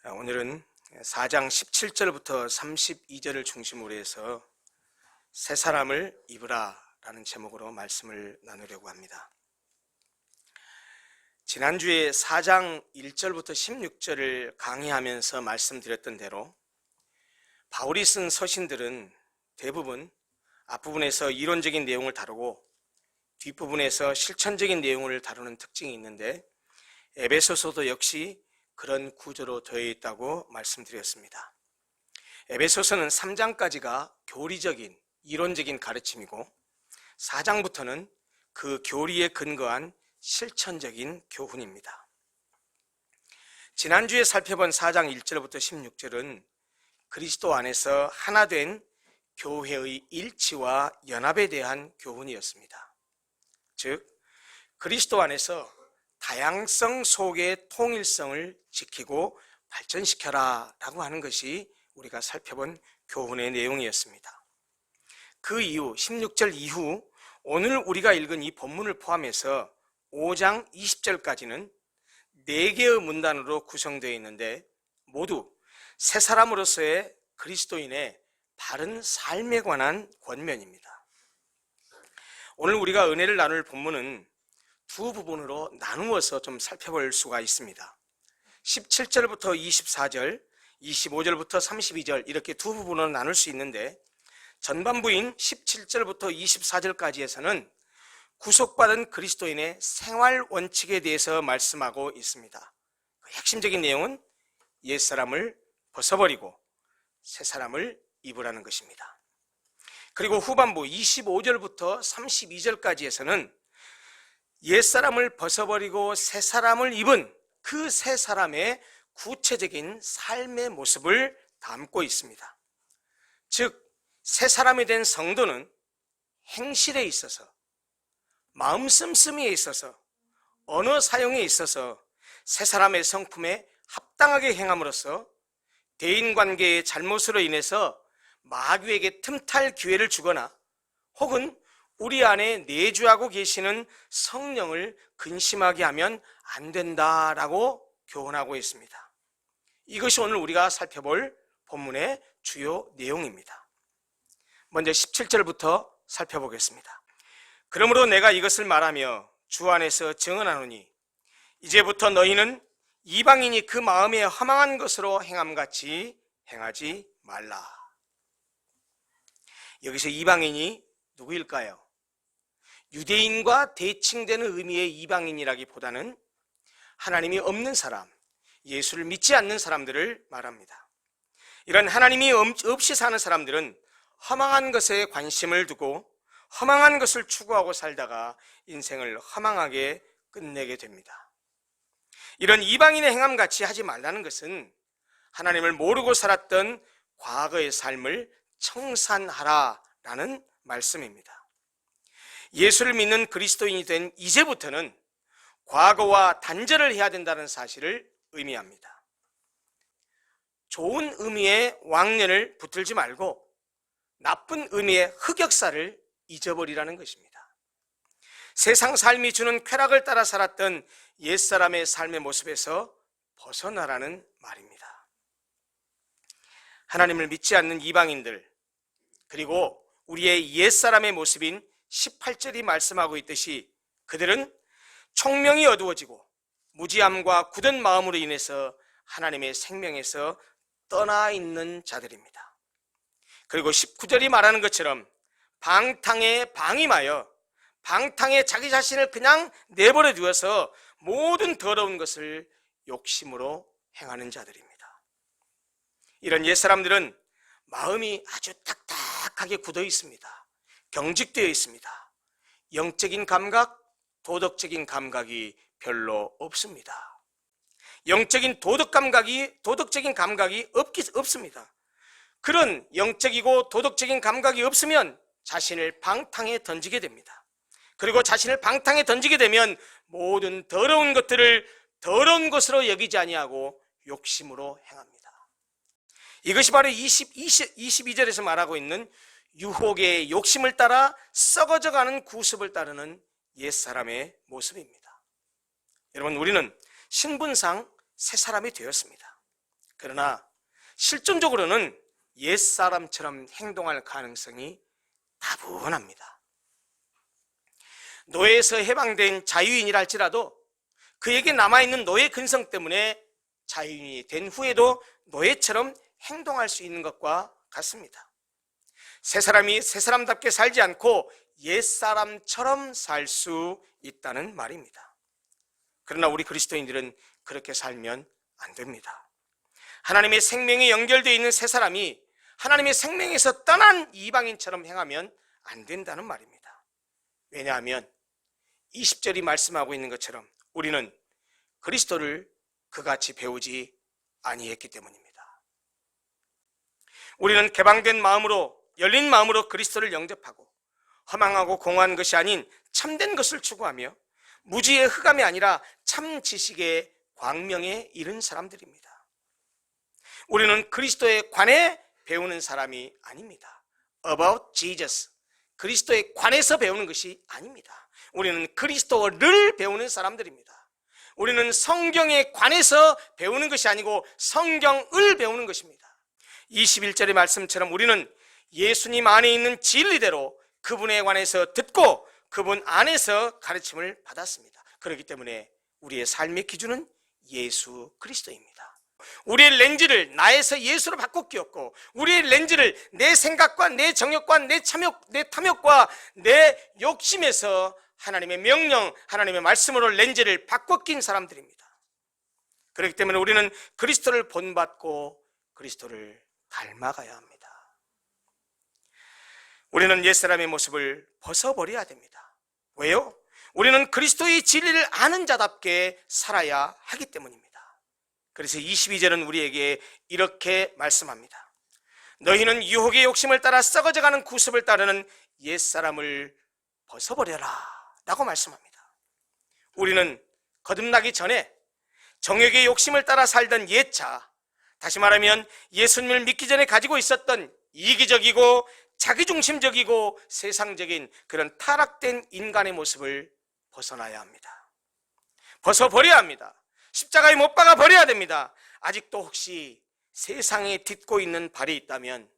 오늘은 4장 17절부터 32절을 중심으로 해서 새 사람을 입으라 라는 제목으로 말씀을 나누려고 합니다. 지난주에 4장 1절부터 16절을 강의하면서 말씀드렸던 대로 바울이 쓴 서신들은 대부분 앞부분에서 이론적인 내용을 다루고 뒷부분에서 실천적인 내용을 다루는 특징이 있는데 에베소서도 역시 그런 구조로 되어 있다고 말씀드렸습니다. 에베소서는 3장까지가 교리적인 이론적인 가르침이고 4장부터는 그 교리에 근거한 실천적인 교훈입니다. 지난주에 살펴본 4장 1절부터 16절은 그리스도 안에서 하나 된 교회의 일치와 연합에 대한 교훈이었습니다. 즉 그리스도 안에서 다양성 속의 통일성을 지키고 발전시켜라 라고 하는 것이 우리가 살펴본 교훈의 내용이었습니다. 그 이후 16절 이후 오늘 우리가 읽은 이 본문을 포함해서 5장 20절까지는 4개의 문단으로 구성되어 있는데 모두 새 사람으로서의 그리스도인의 바른 삶에 관한 권면입니다. 오늘 우리가 은혜를 나눌 본문은 두 부분으로 나누어서 좀 살펴볼 수가 있습니다. 17절부터 24절, 25절부터 32절 이렇게 두 부분으로 나눌 수 있는데 전반부인 17절부터 24절까지에서는 구속받은 그리스도인의 생활 원칙에 대해서 말씀하고 있습니다. 핵심적인 내용은 옛사람을 벗어버리고 새 사람을 입으라는 것입니다. 그리고 후반부 25절부터 32절까지에서는 옛사람을 벗어버리고 새 사람을 입은 그 새 사람의 구체적인 삶의 모습을 담고 있습니다. 즉, 새 사람이 된 성도는 행실에 있어서, 마음 씀씀이에 있어서, 언어 사용에 있어서 새 사람의 성품에 합당하게 행함으로써 대인관계의 잘못으로 인해서 마귀에게 틈탈 기회를 주거나 혹은 우리 안에 내주하고 계시는 성령을 근심하게 하면 안 된다라고 교훈하고 있습니다. 이것이 오늘 우리가 살펴볼 본문의 주요 내용입니다. 먼저 17절부터 살펴보겠습니다. 그러므로 내가 이것을 말하며 주 안에서 증언하노니 이제부터 너희는 이방인이 그 마음에 허망한 것으로 행함같이 행하지 말라. 여기서 이방인이 누구일까요? 유대인과 대칭되는 의미의 이방인이라기보다는 하나님이 없는 사람, 예수를 믿지 않는 사람들을 말합니다. 이런 하나님이 없이 사는 사람들은 허망한 것에 관심을 두고 허망한 것을 추구하고 살다가 인생을 허망하게 끝내게 됩니다. 이런 이방인의 행함같이 하지 말라는 것은 하나님을 모르고 살았던 과거의 삶을 청산하라라는 말씀입니다. 예수를 믿는 그리스도인이 된 이제부터는 과거와 단절을 해야 된다는 사실을 의미합니다. 좋은 의미의 왕년을 붙들지 말고 나쁜 의미의 흑역사를 잊어버리라는 것입니다. 세상 삶이 주는 쾌락을 따라 살았던 옛사람의 삶의 모습에서 벗어나라는 말입니다. 하나님을 믿지 않는 이방인들, 그리고 우리의 옛사람의 모습인 18절이 말씀하고 있듯이 그들은 총명이 어두워지고 무지함과 굳은 마음으로 인해서 하나님의 생명에서 떠나 있는 자들입니다. 그리고 19절이 말하는 것처럼 방탕에 방임하여 방탕에 자기 자신을 그냥 내버려 두어서 모든 더러운 것을 욕심으로 행하는 자들입니다. 이런 옛사람들은 마음이 아주 딱딱하게 굳어 있습니다. 경직되어 있습니다. 영적인 감각, 도덕적인 감각이 별로 없습니다. 영적인 도덕적인 감각이 없습니다. 그런 영적이고 도덕적인 감각이 없으면 자신을 방탕에 던지게 됩니다. 그리고 자신을 방탕에 던지게 되면 모든 더러운 것들을 더러운 것으로 여기지 아니하고 욕심으로 행합니다. 이것이 바로 22절에서 말하고 있는 유혹의 욕심을 따라 썩어져가는 구습을 따르는 옛사람의 모습입니다. 여러분, 우리는 신분상 새 사람이 되었습니다. 그러나 실존적으로는 옛사람처럼 행동할 가능성이 다분합니다. 노예에서 해방된 자유인이라 할지라도 그에게 남아있는 노예 근성 때문에 자유인이 된 후에도 노예처럼 행동할 수 있는 것과 같습니다. 새 사람이 새 사람답게 살지 않고 옛사람처럼 살 수 있다는 말입니다. 그러나 우리 그리스도인들은 그렇게 살면 안 됩니다. 하나님의 생명에 연결되어 있는 새 사람이 하나님의 생명에서 떠난 이방인처럼 행하면 안 된다는 말입니다. 왜냐하면 20절이 말씀하고 있는 것처럼 우리는 그리스도를 그같이 배우지 아니했기 때문입니다. 우리는 개방된 마음으로, 열린 마음으로 그리스도를 영접하고 허망하고 공허한 것이 아닌 참된 것을 추구하며 무지의 흑암이 아니라 참 지식의 광명에 이른 사람들입니다. 우리는 그리스도에 관해 배우는 사람이 아닙니다. About Jesus, 그리스도에 관해서 배우는 것이 아닙니다. 우리는 그리스도를 배우는 사람들입니다. 우리는 성경에 관해서 배우는 것이 아니고 성경을 배우는 것입니다. 21절의 말씀처럼 우리는 예수님 안에 있는 진리대로 그분에 관해서 듣고 그분 안에서 가르침을 받았습니다. 그렇기 때문에 우리의 삶의 기준은 예수 그리스도입니다. 우리의 렌즈를 나에서 예수로 바꿔 끼웠고 우리의 렌즈를 내 생각과 내 정욕과 내 탐욕과 내 욕심에서 하나님의 명령, 하나님의 말씀으로 렌즈를 바꿔 낀 사람들입니다. 그렇기 때문에 우리는 그리스도를 본받고 그리스도를 닮아가야 합니다. 우리는 옛사람의 모습을 벗어버려야 됩니다. 왜요? 우리는 그리스도의 진리를 아는 자답게 살아야 하기 때문입니다. 그래서 22절은 우리에게 이렇게 말씀합니다. 너희는 유혹의 욕심을 따라 썩어져가는 구습을 따르는 옛사람을 벗어버려라 라고 말씀합니다. 우리는 거듭나기 전에 정욕의 욕심을 따라 살던 옛자, 다시 말하면 예수님을 믿기 전에 가지고 있었던 이기적이고 자기중심적이고 세상적인 그런 타락된 인간의 모습을 벗어나야 합니다. 벗어버려야 합니다. 십자가에 못 박아 버려야 됩니다. 아직도 혹시 세상에 딛고 있는 발이 있다면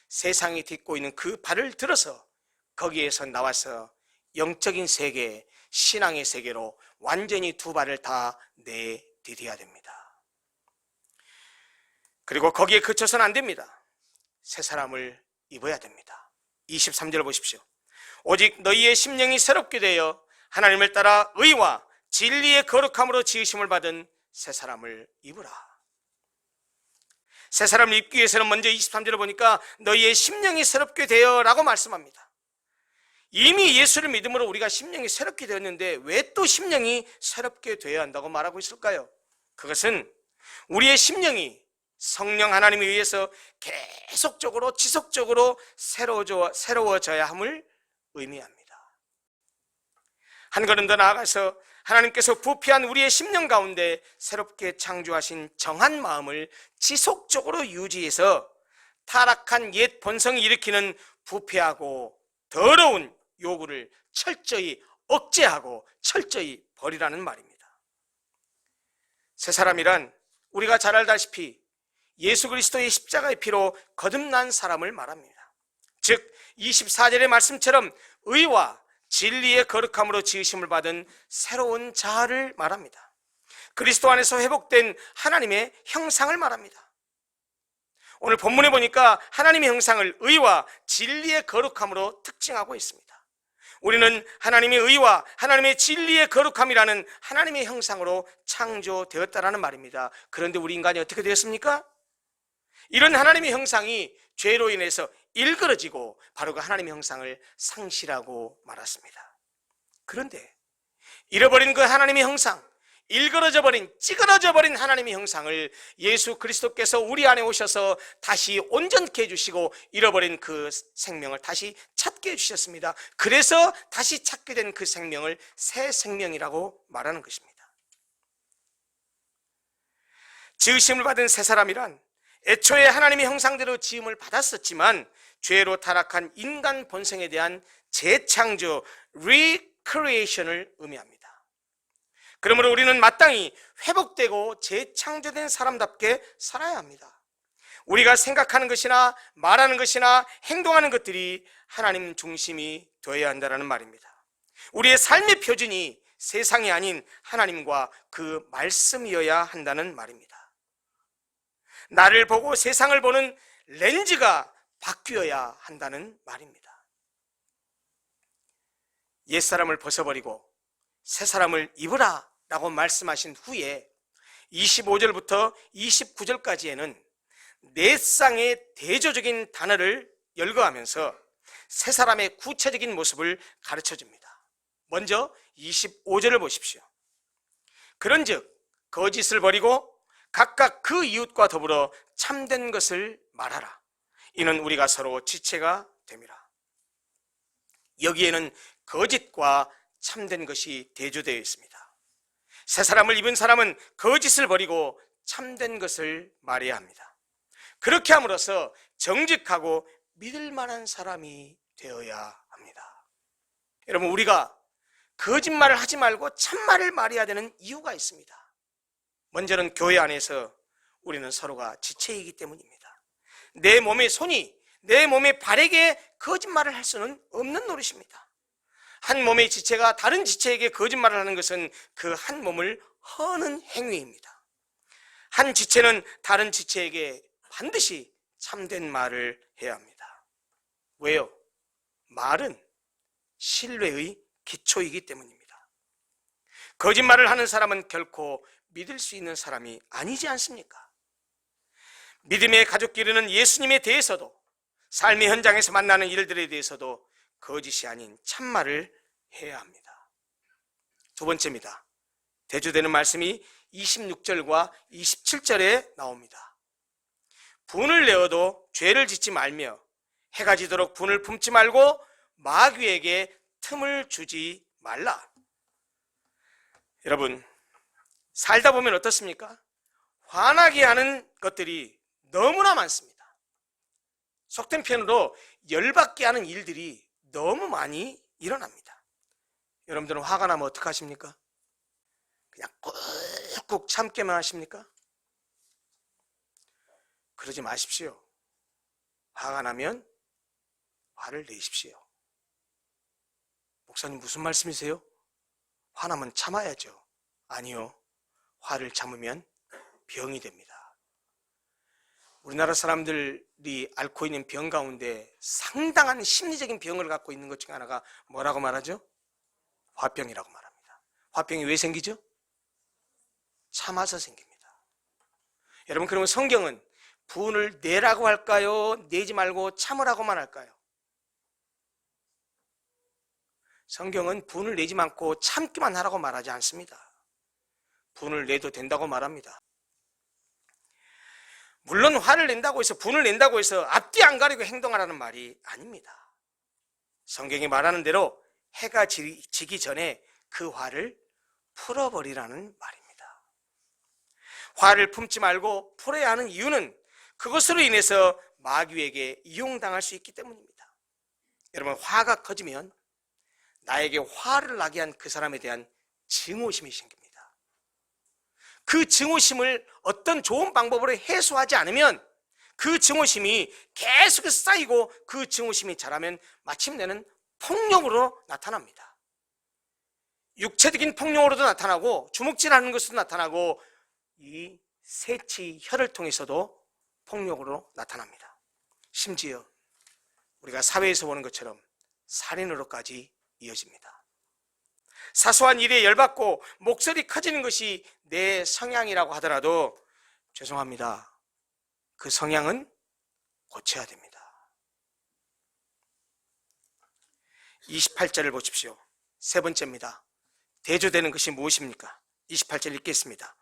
세상에 딛고 있는 그 발을 들어서 거기에서 나와서 영적인 세계, 신앙의 세계로 완전히 두 발을 다 내디뎌야 됩니다. 그리고 거기에 그쳐서는 안 됩니다. 새 사람을 입어야 됩니다. 23절 보십시오. 오직 너희의 심령이 새롭게 되어 하나님을 따라 의와 진리의 거룩함으로 지으심을 받은 새 사람을 입으라. 새 사람을 입기 위해서는 먼저 23절을 보니까 너희의 심령이 새롭게 되어 라고 말씀합니다. 이미 예수를 믿음으로 우리가 심령이 새롭게 되었는데 왜 또 심령이 새롭게 되어야 한다고 말하고 있을까요? 그것은 우리의 심령이 성령 하나님에 의해서 계속적으로 지속적으로 새로워져야 함을 의미합니다. 한 걸음 더 나아가서 하나님께서 부패한 우리의 심령 가운데 새롭게 창조하신 정한 마음을 지속적으로 유지해서 타락한 옛 본성이 일으키는 부패하고 더러운 요구를 철저히 억제하고 철저히 버리라는 말입니다. 새 사람이란 우리가 잘 알다시피 예수 그리스도의 십자가의 피로 거듭난 사람을 말합니다. 즉 24절의 말씀처럼 의와 진리의 거룩함으로 지으심을 받은 새로운 자아를 말합니다. 그리스도 안에서 회복된 하나님의 형상을 말합니다. 오늘 본문에 보니까 하나님의 형상을 의와 진리의 거룩함으로 특징하고 있습니다. 우리는 하나님의 의와 하나님의 진리의 거룩함이라는 하나님의 형상으로 창조되었다라는 말입니다. 그런데 우리 인간이 어떻게 되었습니까? 이런 하나님의 형상이 죄로 인해서 일그러지고 바로 그 하나님의 형상을 상실하고 말았습니다. 그런데 잃어버린 그 하나님의 형상, 일그러져 버린, 찌그러져 버린 하나님의 형상을 예수 그리스도께서 우리 안에 오셔서 다시 온전케 해주시고 잃어버린 그 생명을 다시 찾게 해주셨습니다. 그래서 다시 찾게 된 그 생명을 새 생명이라고 말하는 것입니다. 지으심을 받은 새 사람이란 애초에 하나님의 형상대로 지음을 받았었지만 죄로 타락한 인간 본성에 대한 재창조, recreation을 의미합니다. 그러므로 우리는 마땅히 회복되고 재창조된 사람답게 살아야 합니다. 우리가 생각하는 것이나 말하는 것이나 행동하는 것들이 하나님 중심이 되어야 한다는 말입니다. 우리의 삶의 표준이 세상이 아닌 하나님과 그 말씀이어야 한다는 말입니다. 나를 보고 세상을 보는 렌즈가 바뀌어야 한다는 말입니다. 옛사람을 벗어버리고 새사람을 입으라 라고 말씀하신 후에 25절부터 29절까지에는 네 쌍의 대조적인 단어를 열거하면서 세 사람의 구체적인 모습을 가르쳐줍니다. 먼저 25절을 보십시오. 그런즉 거짓을 버리고 각각 그 이웃과 더불어 참된 것을 말하라. 이는 우리가 서로 지체가 됨이라. 여기에는 거짓과 참된 것이 대조되어 있습니다. 새 사람을 입은 사람은 거짓을 버리고 참된 것을 말해야 합니다. 그렇게 함으로써 정직하고 믿을 만한 사람이 되어야 합니다. 여러분, 우리가 거짓말을 하지 말고 참말을 말해야 되는 이유가 있습니다. 먼저는 교회 안에서 우리는 서로가 지체이기 때문입니다. 내 몸의 손이 내 몸의 발에게 거짓말을 할 수는 없는 노릇입니다. 한 몸의 지체가 다른 지체에게 거짓말을 하는 것은 그 한 몸을 허는 행위입니다. 한 지체는 다른 지체에게 반드시 참된 말을 해야 합니다. 왜요? 말은 신뢰의 기초이기 때문입니다. 거짓말을 하는 사람은 결코 믿을 수 있는 사람이 아니지 않습니까? 믿음의 가족끼리는 예수님에 대해서도 삶의 현장에서 만나는 일들에 대해서도 거짓이 아닌 참말을 해야 합니다. 두 번째입니다. 대조되는 말씀이 26절과 27절에 나옵니다. 분을 내어도 죄를 짓지 말며 해가 지도록 분을 품지 말고 마귀에게 틈을 주지 말라. 여러분, 살다 보면 어떻습니까? 화나게 하는 것들이 너무나 많습니다. 속된 표현으로 열받게 하는 일들이 너무 많이 일어납니다. 여러분들은 화가 나면 어떻게 하십니까? 그냥 꾹꾹 참게만 하십니까? 그러지 마십시오. 화가 나면 화를 내십시오. 목사님, 무슨 말씀이세요? 화나면 참아야죠. 아니요. 화를 참으면 병이 됩니다. 우리나라 사람들이 앓고 있는 병 가운데 상당한 심리적인 병을 갖고 있는 것 중에 하나가 뭐라고 말하죠? 화병이라고 말합니다. 화병이 왜 생기죠? 참아서 생깁니다. 여러분, 그러면 성경은 분을 내라고 할까요? 내지 말고 참으라고만 할까요? 성경은 분을 내지 않고 참기만 하라고 말하지 않습니다. 분을 내도 된다고 말합니다. 물론 화를 낸다고 해서, 분을 낸다고 해서 앞뒤 안 가리고 행동하라는 말이 아닙니다. 성경이 말하는 대로 해가 지기 전에 그 화를 풀어버리라는 말입니다. 화를 품지 말고 풀어야 하는 이유는 그것으로 인해서 마귀에게 이용당할 수 있기 때문입니다. 여러분, 화가 커지면 나에게 화를 나게 한 그 사람에 대한 증오심이 생깁니다. 그 증오심을 어떤 좋은 방법으로 해소하지 않으면 그 증오심이 계속 쌓이고 그 증오심이 자라면 마침내는 폭력으로 나타납니다. 육체적인 폭력으로도 나타나고 주먹질하는 것으로 나타나고 이 세치 혀를 통해서도 폭력으로 나타납니다. 심지어 우리가 사회에서 보는 것처럼 살인으로까지 이어집니다. 사소한 일에 열받고 목소리 커지는 것이 내 성향이라고 하더라도 죄송합니다. 그 성향은 고쳐야 됩니다. 28절을 보십시오. 세 번째입니다. 대조되는 것이 무엇입니까? 28절 읽겠습니다.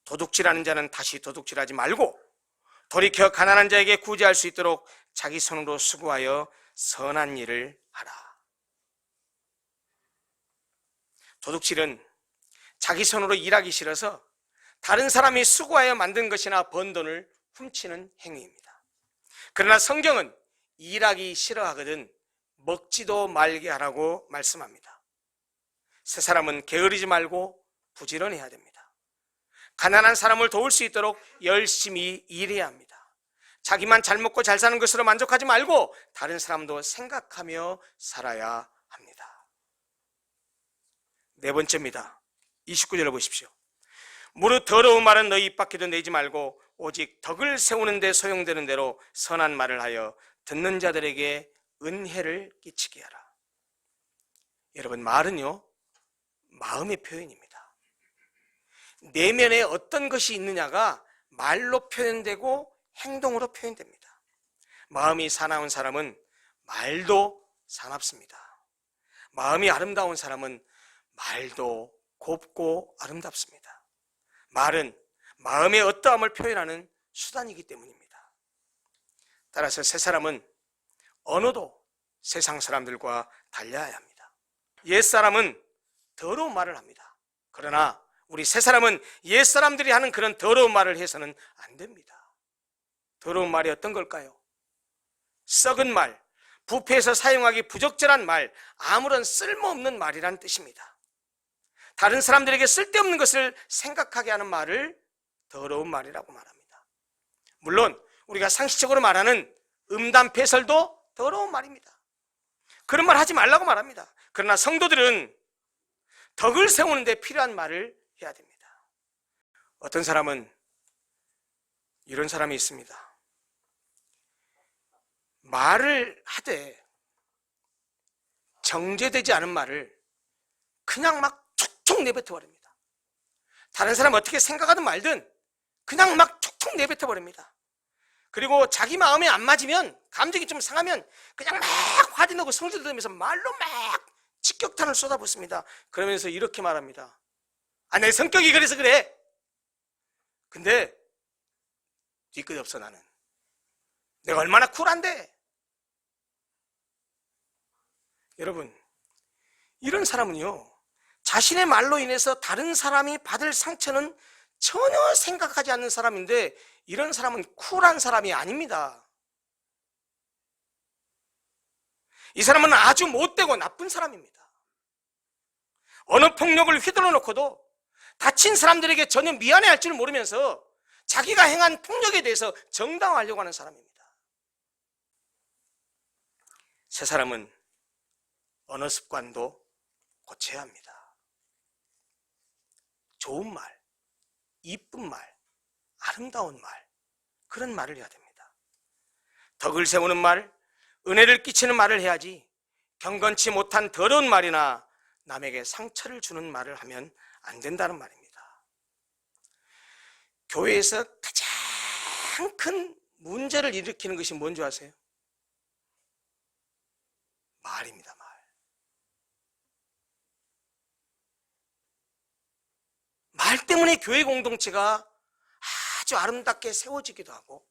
도둑질하는 자는 다시 도둑질하지 말고 돌이켜 가난한 자에게 구제할 수 있도록 자기 손으로 수고하여 선한 일을 하라. 도둑질은 자기 손으로 일하기 싫어서 다른 사람이 수고하여 만든 것이나 번 돈을 훔치는 행위입니다. 그러나 성경은 일하기 싫어하거든 먹지도 말게 하라고 말씀합니다. 세 사람은 게으르지 말고 부지런해야 됩니다. 가난한 사람을 도울 수 있도록 열심히 일해야 합니다. 자기만 잘 먹고 잘 사는 것으로 만족하지 말고 다른 사람도 생각하며 살아야 합니다. 네 번째입니다. 29절을 보십시오. 무릇 더러운 말은 너희 입 밖에도 내지 말고 오직 덕을 세우는 데 소용되는 대로 선한 말을 하여 듣는 자들에게 은혜를 끼치게 하라. 여러분, 말은요, 마음의 표현입니다. 내면에 어떤 것이 있느냐가 말로 표현되고 행동으로 표현됩니다. 마음이 사나운 사람은 말도 사납습니다. 마음이 아름다운 사람은 말도 곱고 아름답습니다. 말은 마음의 어떠함을 표현하는 수단이기 때문입니다. 따라서 새 사람은 언어도 세상 사람들과 달라야 합니다. 옛사람은 더러운 말을 합니다. 그러나 우리 새 사람은 옛사람들이 하는 그런 더러운 말을 해서는 안 됩니다. 더러운 말이 어떤 걸까요? 썩은 말, 부패해서 사용하기 부적절한 말, 아무런 쓸모없는 말이란 뜻입니다. 다른 사람들에게 쓸데없는 것을 생각하게 하는 말을 더러운 말이라고 말합니다. 물론 우리가 상식적으로 말하는 음담패설도 더러운 말입니다. 그런 말 하지 말라고 말합니다. 그러나 성도들은 덕을 세우는 데 필요한 말을 해야 됩니다. 어떤 사람은 이런 사람이 있습니다. 말을 하되 정제되지 않은 말을 그냥 막 툭툭 내뱉어 버립니다. 다른 사람 어떻게 생각하든 말든 그냥 막 툭툭 내뱉어 버립니다. 그리고 자기 마음에 안 맞으면, 감정이 좀 상하면 그냥 막 화도 내고 성질 들으면서 말로 막 직격탄을 쏟아붓습니다. 그러면서 이렇게 말합니다. 아, 내 성격이 그래서 그래. 근데 뒤끝 없어. 나는 내가 얼마나 쿨한데. 여러분, 이런 사람은요, 자신의 말로 인해서 다른 사람이 받을 상처는 전혀 생각하지 않는 사람인데, 이런 사람은 쿨한 사람이 아닙니다. 이 사람은 아주 못되고 나쁜 사람입니다. 언어폭력을 휘둘러 놓고도 다친 사람들에게 전혀 미안해할 줄 모르면서 자기가 행한 폭력에 대해서 정당화하려고 하는 사람입니다. 새 사람은 언어 습관도 고쳐야 합니다. 좋은 말, 이쁜 말, 아름다운 말, 그런 말을 해야 됩니다. 덕을 세우는 말, 은혜를 끼치는 말을 해야지 경건치 못한 더러운 말이나 남에게 상처를 주는 말을 하면 안 된다는 말입니다. 교회에서 가장 큰 문제를 일으키는 것이 뭔지 아세요? 말입니다. 말 때문에 교회 공동체가 아주 아름답게 세워지기도 하고,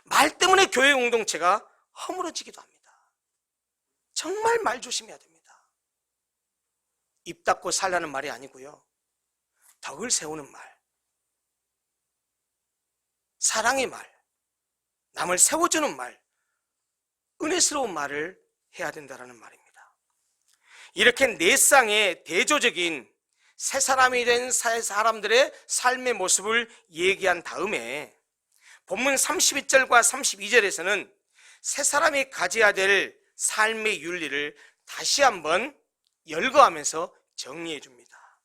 말 때문에 교회 공동체가 허물어지기도 합니다. 정말 말 조심해야 됩니다. 입 닫고 살라는 말이 아니고요, 덕을 세우는 말, 사랑의 말, 남을 세워주는 말, 은혜스러운 말을 해야 된다는 말입니다. 이렇게 네 쌍의 대조적인 새 사람이 된 사람들의 삶의 모습을 얘기한 다음에 본문 32절과 32절에서는 새 사람이 가져야 될 삶의 윤리를 다시 한번 열거하면서 정리해 줍니다.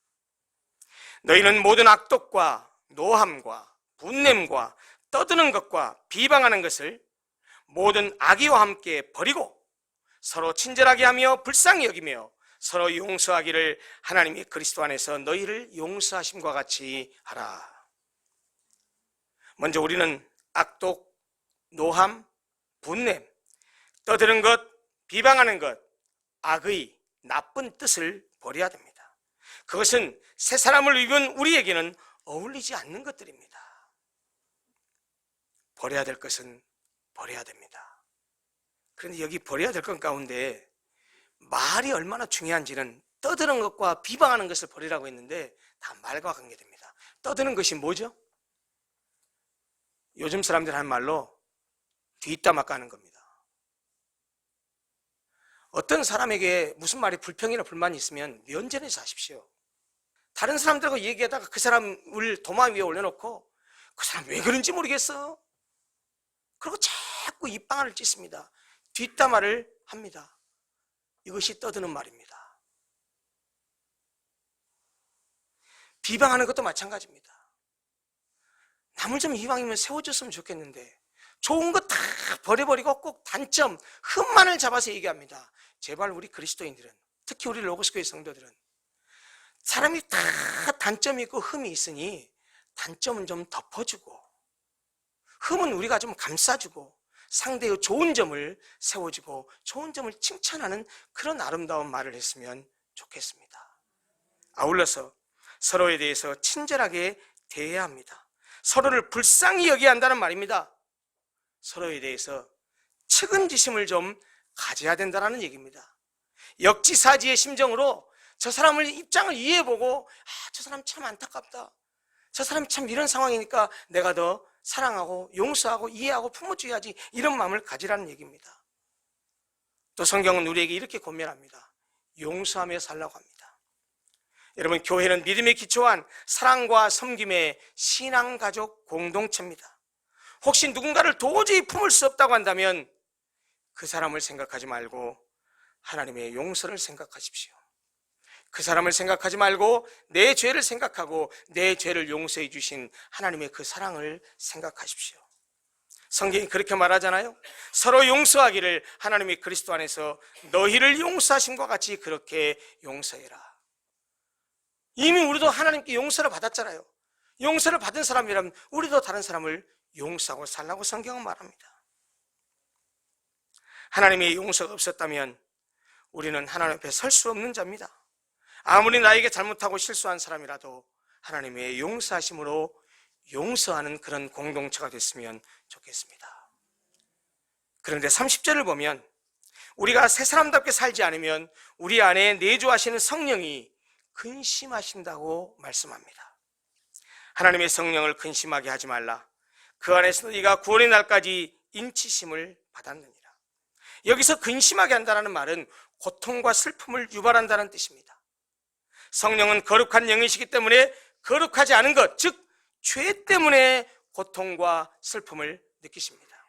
너희는 모든 악독과 노함과 분냄과 떠드는 것과 비방하는 것을 모든 악의와 함께 버리고 서로 친절하게 하며 불쌍히 여기며 서로 용서하기를 하나님이 그리스도 안에서 너희를 용서하심과 같이 하라. 먼저 우리는 악독, 노함, 분냄, 떠드는 것, 비방하는 것, 악의, 나쁜 뜻을 버려야 됩니다. 그것은 새 사람을 입은 우리에게는 어울리지 않는 것들입니다. 버려야 될 것은 버려야 됩니다. 그런데 여기 버려야 될 것 가운데 말이 얼마나 중요한지는, 떠드는 것과 비방하는 것을 버리라고 했는데 다 말과 관계됩니다. 떠드는 것이 뭐죠? 요즘 사람들 하는 말로 뒷담화 까는 겁니다. 어떤 사람에게 무슨 말이 불평이나 불만이 있으면 면전에서 하십시오. 다른 사람들하고 얘기하다가 그 사람을 도마 위에 올려놓고 그 사람 왜 그런지 모르겠어. 그리고 자꾸 입방아를 찢습니다. 뒷담화를 합니다. 이것이 떠드는 말입니다. 비방하는 것도 마찬가지입니다. 남을 좀 이왕이면 세워줬으면 좋겠는데 좋은 거 다 버려버리고 꼭 단점, 흠만을 잡아서 얘기합니다. 제발 우리 그리스도인들은, 특히 우리 로고스교회 성도들은 사람이 다 단점이 있고 흠이 있으니 단점은 좀 덮어주고 흠은 우리가 좀 감싸주고 상대의 좋은 점을 세워주고 좋은 점을 칭찬하는 그런 아름다운 말을 했으면 좋겠습니다. 아울러서 서로에 대해서 친절하게 대해야 합니다. 서로를 불쌍히 여겨야 한다는 말입니다. 서로에 대해서 측은지심을 좀 가져야 된다는 얘기입니다. 역지사지의 심정으로 저 사람을 입장을 이해해보고 저 사람 참 안타깝다. 저 사람이 참 이런 상황이니까 내가 더 사랑하고 용서하고 이해하고 품어줘야지, 이런 마음을 가지라는 얘기입니다. 또 성경은 우리에게 이렇게 권면합니다. 용서하며 살라고 합니다. 여러분, 교회는 믿음에 기초한 사랑과 섬김의 신앙가족 공동체입니다. 혹시 누군가를 도저히 품을 수 없다고 한다면 그 사람을 생각하지 말고 하나님의 용서를 생각하십시오. 그 사람을 생각하지 말고 내 죄를 생각하고 내 죄를 용서해 주신 하나님의 그 사랑을 생각하십시오. 성경이 그렇게 말하잖아요. 서로 용서하기를 하나님의 그리스도 안에서 너희를 용서하심과 같이 그렇게 용서해라. 이미 우리도 하나님께 용서를 받았잖아요. 용서를 받은 사람이라면 우리도 다른 사람을 용서하고 살라고 성경은 말합니다. 하나님의 용서가 없었다면 우리는 하나님 앞에 설 수 없는 자입니다. 아무리 나에게 잘못하고 실수한 사람이라도 하나님의 용서하심으로 용서하는 그런 공동체가 됐으면 좋겠습니다. 그런데 30절을 보면 우리가 새 사람답게 살지 않으면 우리 안에 내주하시는 성령이 근심하신다고 말씀합니다. 하나님의 성령을 근심하게 하지 말라. 그 안에서 네가 구원의 날까지 인치심을 받았느니라. 여기서 근심하게 한다는 말은 고통과 슬픔을 유발한다는 뜻입니다. 성령은 거룩한 영이시기 때문에 거룩하지 않은 것, 즉 죄 때문에 고통과 슬픔을 느끼십니다.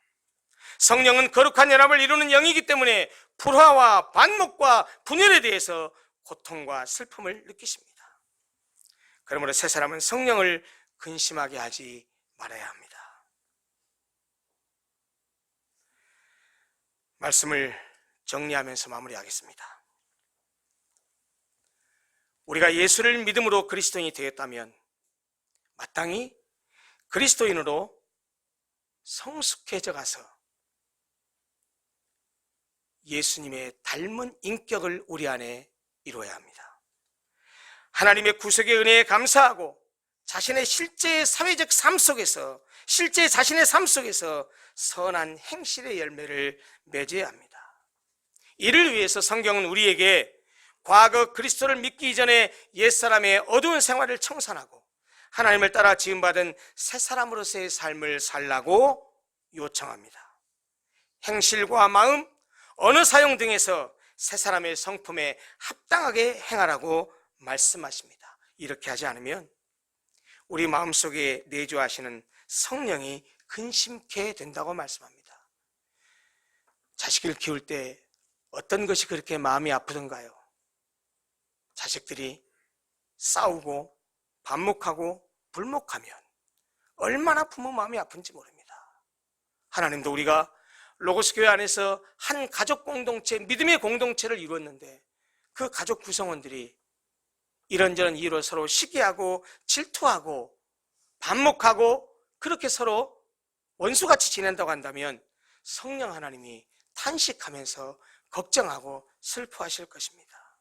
성령은 거룩한 연합을 이루는 영이기 때문에 불화와 반목과 분열에 대해서 고통과 슬픔을 느끼십니다. 그러므로 새 사람은 성령을 근심하게 하지 말아야 합니다. 말씀을 정리하면서 마무리하겠습니다. 우리가 예수를 믿음으로 그리스도인이 되었다면 마땅히 그리스도인으로 성숙해져 가서 예수님의 닮은 인격을 우리 안에 이루어야 합니다. 하나님의 구속의 은혜에 감사하고 자신의 실제 사회적 삶 속에서, 실제 자신의 삶 속에서 선한 행실의 열매를 맺어야 합니다. 이를 위해서 성경은 우리에게 과거 그리스도를 믿기 이전에 옛사람의 어두운 생활을 청산하고 하나님을 따라 지음받은 새 사람으로서의 삶을 살라고 요청합니다. 행실과 마음, 언어 사용 등에서 새 사람의 성품에 합당하게 행하라고 말씀하십니다. 이렇게 하지 않으면 우리 마음속에 내주하시는 성령이 근심케 된다고 말씀합니다. 자식을 키울 때 어떤 것이 그렇게 마음이 아프던가요? 자식들이 싸우고 반목하고 불목하면 얼마나 부모 마음이 아픈지 모릅니다. 하나님도 우리가 로고스 교회 안에서 한 가족 공동체, 믿음의 공동체를 이루었는데 그 가족 구성원들이 이런저런 이유로 서로 시기하고 질투하고 반목하고 그렇게 서로 원수같이 지낸다고 한다면 성령 하나님이 탄식하면서 걱정하고 슬퍼하실 것입니다.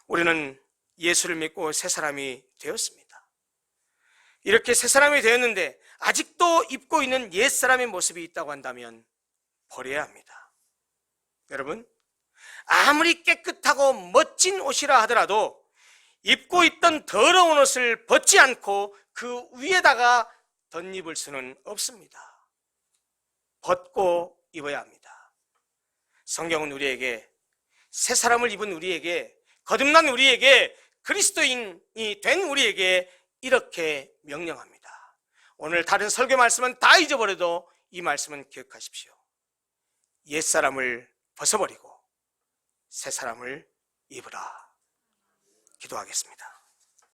우리는 예수를 믿고 새 사람이 되었습니다. 이렇게 새 사람이 되었는데 아직도 입고 있는 옛 사람의 모습이 있다고 한다면 버려야 합니다. 여러분, 아무리 깨끗하고 멋진 옷이라 하더라도 입고 있던 더러운 옷을 벗지 않고 그 위에다가 덧입을 수는 없습니다. 벗고 입어야 합니다. 성경은 우리에게, 새 사람을 입은 우리에게, 거듭난 우리에게 그리스도인이 된 우리에게 이렇게 명령합니다. 오늘 다른 설교 말씀은 다 잊어버려도 이 말씀은 기억하십시오. 옛사람을 벗어버리고 새사람을 입으라. 기도하겠습니다.